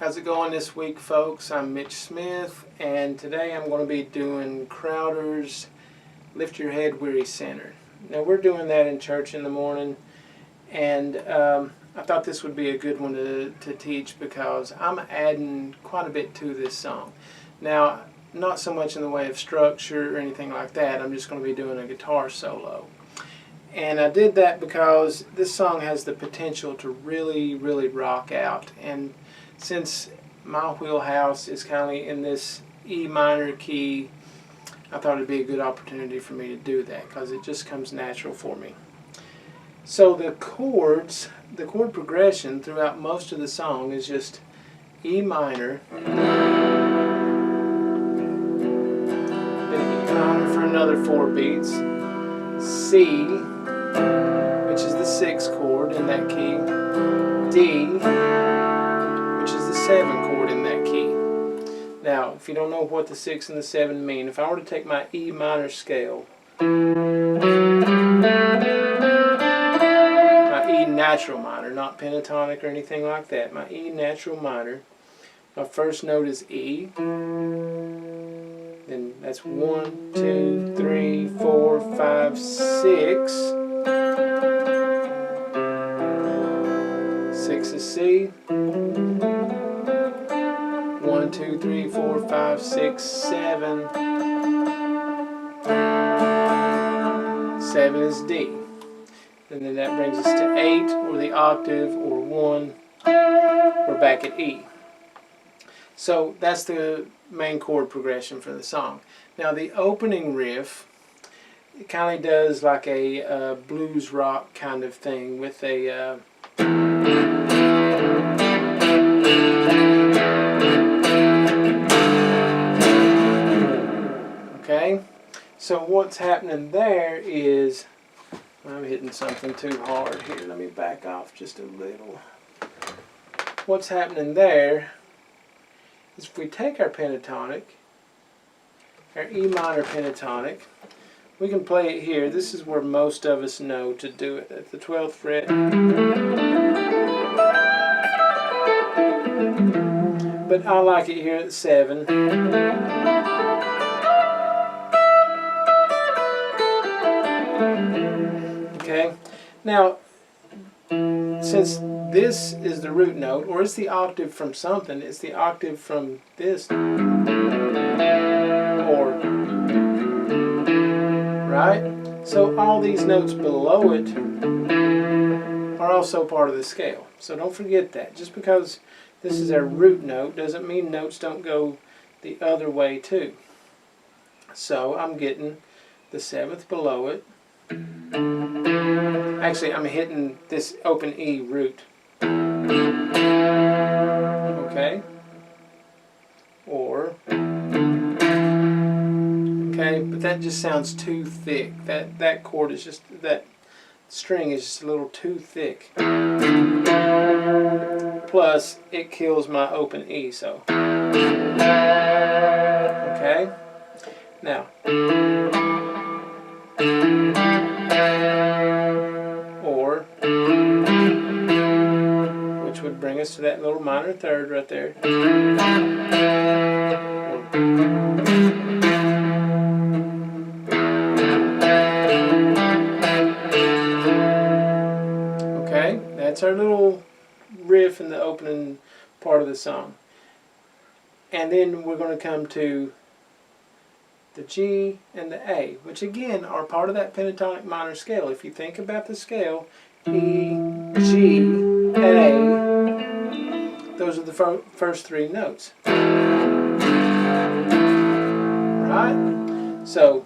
How's it going this week, folks? I'm Mitch Smith, and today I'm going to be doing Crowder's Lift Your Head Weary Center. Now, we're doing that in church in the morning, and I thought this would be a good one to teach because I'm adding quite a bit to this song. Now, not so much in the way of structure or anything like that. I'm just going to be doing a guitar solo. And I did that because this song has the potential to really rock out. And since my wheelhouse is kind of in this E minor key, I thought it'd be a good opportunity for me to do that because it just comes natural for me. So the chords, the chord progression throughout most of the song is just E minor, then E minor for another 4 beats, C, which is the 6th chord in that key, D, which is the 7th chord in that key. Now, if you don't know what the 6 and the 7 mean, if I were to take my E minor scale, my E natural minor, not pentatonic or anything like that, my E natural minor, my first note is E, then that's 1, 2, 3, 4, 5, 6. 6 is C. 1, 2, 3, 4, 5, 6, 7. 7 is D. And then that brings us to 8, or the octave, or 1. We're back at E. So that's the main chord progression for the song. Now the opening riff, it kind of does like a blues rock kind of thing with a okay, so what's happening there is, I'm hitting something too hard here, let me back off just a little. What's happening there is if we take our pentatonic, our E minor pentatonic, we can play it here. This is where most of us know to do it, at the 12th fret. But I like it here at 7. Okay, now since this is the root note, or it's the octave from something, it's the octave from this, or, right? So all these notes below it are also part of the scale. So don't forget that. Just because this is our root note doesn't mean notes don't go the other way too. So I'm getting the 7th below it. Actually, I'm hitting this open E root. Okay? Or, okay, but that just sounds too thick. That chord is just, that string is just a little too thick. Plus, it kills my open E, so. Okay? Now. Or, which would bring us to that little minor third right there. Okay, that's our little riff in the opening part of the song. And then we're going to come to the G and the A, which again are part of that pentatonic minor scale. If you think about the scale, E, G, A, those are the first 3 notes. Right? So,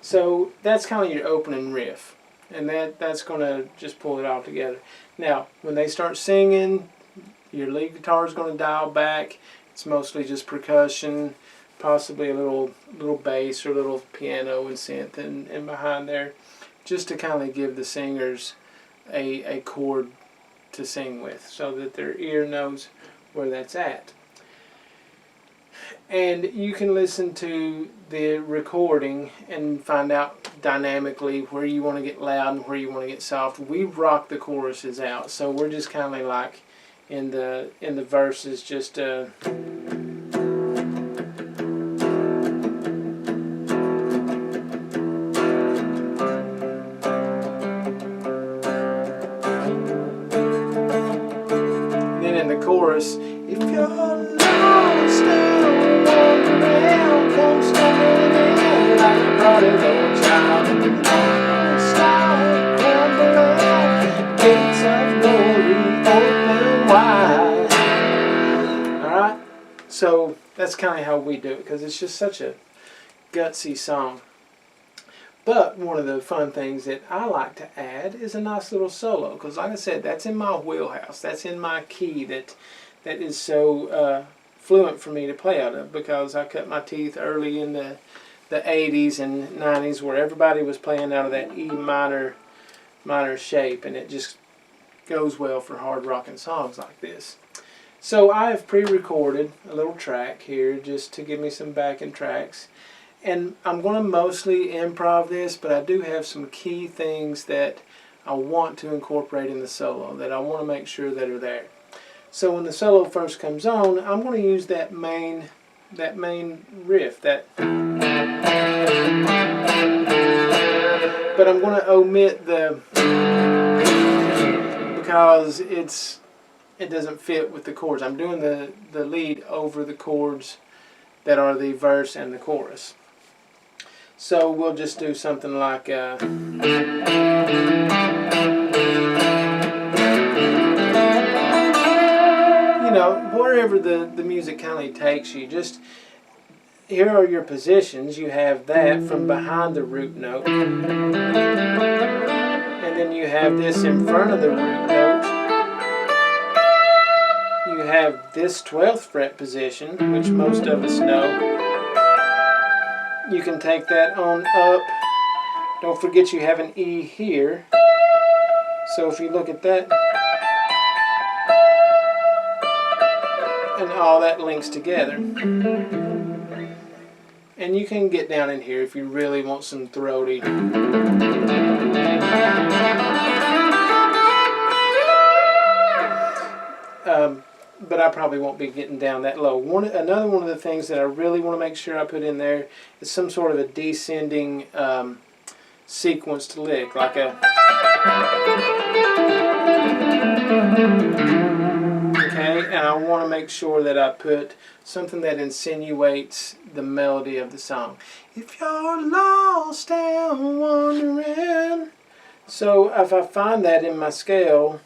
so that's kind of your opening riff, and that's going to just pull it all together. Now, when they start singing, your lead guitar is going to dial back. It's mostly just percussion, possibly a little bass or a little piano and synth and behind there, just to kind of give the singers a chord to sing with, so that their ear knows where that's at. And you can listen to the recording and find out dynamically where you want to get loud and where you want to get soft. We rock the choruses out, so we're just kind of like in the verses, just then in the chorus, if you're lost and wandering, come stumbling in like a prodigal child. Start crumbling, gates of glory open wide. Alright, so that's kind of how we do it, because it's just such a gutsy song. But one of the fun things that I like to add is a nice little solo, because like I said, that's in my wheelhouse. That's in my key that is so fluent for me to play out of, because I cut my teeth early in the 80s and 90s where everybody was playing out of that E minor shape, and it just goes well for hard rocking songs like this. So I have pre-recorded a little track here just to give me some backing tracks. And I'm going to mostly improv this, but I do have some key things that I want to incorporate in the solo, that I want to make sure that are there. So when the solo first comes on, I'm going to use that main riff, but I'm going to omit because it doesn't fit with the chords. I'm doing the lead over the chords that are the verse and the chorus. So we'll just do something like you know, wherever the music kind of takes you. Just here are your positions. You have that from behind the root note, and then you have this in front of the root note. You have this 12th fret position, which most of us know. You can take that on up. Don't forget you have an E here. So if you look at that, and all that links together. And you can get down in here if you really want some throaty. But I probably won't be getting down that low. Another one of the things that I really want to make sure I put in there is some sort of a descending sequenced lick, like a... Okay, and I want to make sure that I put something that insinuates the melody of the song. If you're lost and wandering. So if I find that in my scale,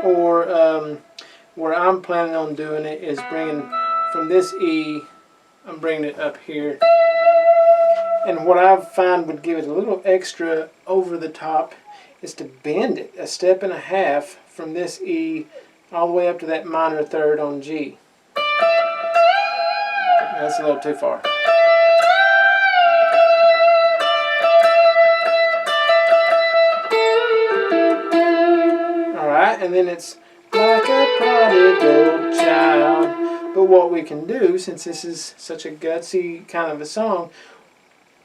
or where I'm planning on doing it is bringing from this E, I'm bringing it up here. And what I find would give it a little extra over the top is to bend it a step and a half from this E all the way up to that minor third on G. That's a little too far. Alright, and then it's like a prodigal child. But what we can do, since this is such a gutsy kind of a song,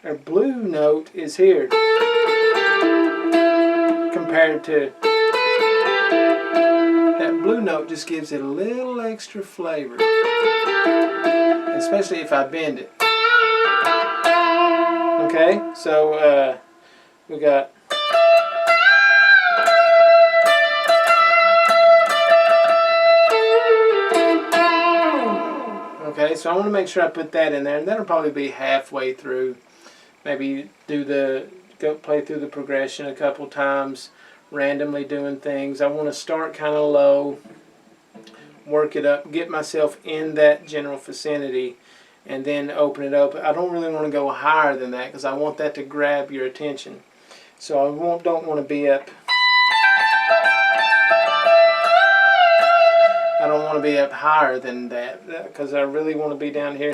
our blue note is here compared to that blue note. Just gives it a little extra flavor, especially if I bend it. Okay, so we got okay, so I want to make sure I put that in there, and that'll probably be halfway through. Maybe go play through the progression a couple times, randomly doing things. I want to start kind of low, work it up, get myself in that general vicinity, and then open it up. I don't really want to go higher than that because I want that to grab your attention. So I don't want to be up. I don't want to be up higher than that because I really want to be down here.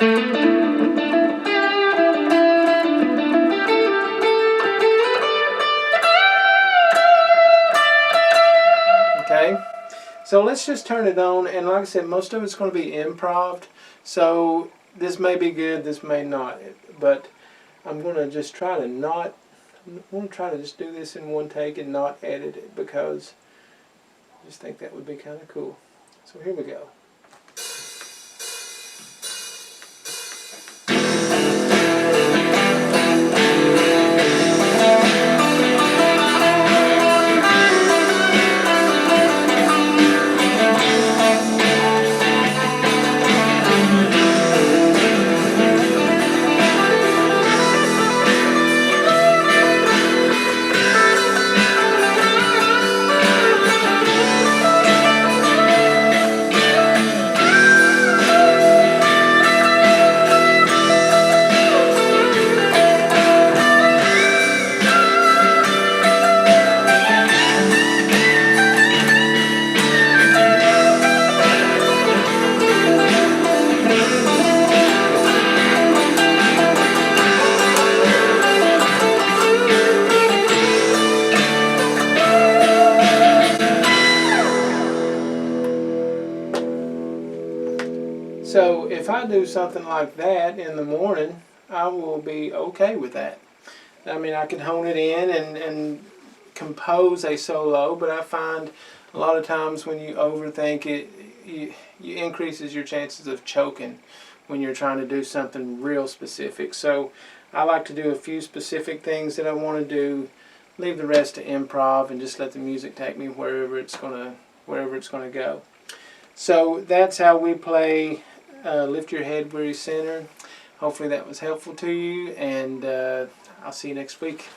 So let's just turn it on, and like I said, most of it's going to be improv. So this may be good, this may not, but I'm going to just try to not. I'm going to try to just do this in one take and not edit it, because I just think that would be kind of cool. So here we go. So if I do something like that in the morning, I will be okay with that. I mean, I can hone it in and compose a solo, but I find a lot of times when you overthink it, you increases your chances of choking when you're trying to do something real specific. So I like to do a few specific things that I want to do, leave the rest to improv, and just let the music take me wherever it's gonna go. So that's how we play Lift Your Head, Weary Sinner. Hopefully that was helpful to you, and I'll see you next week.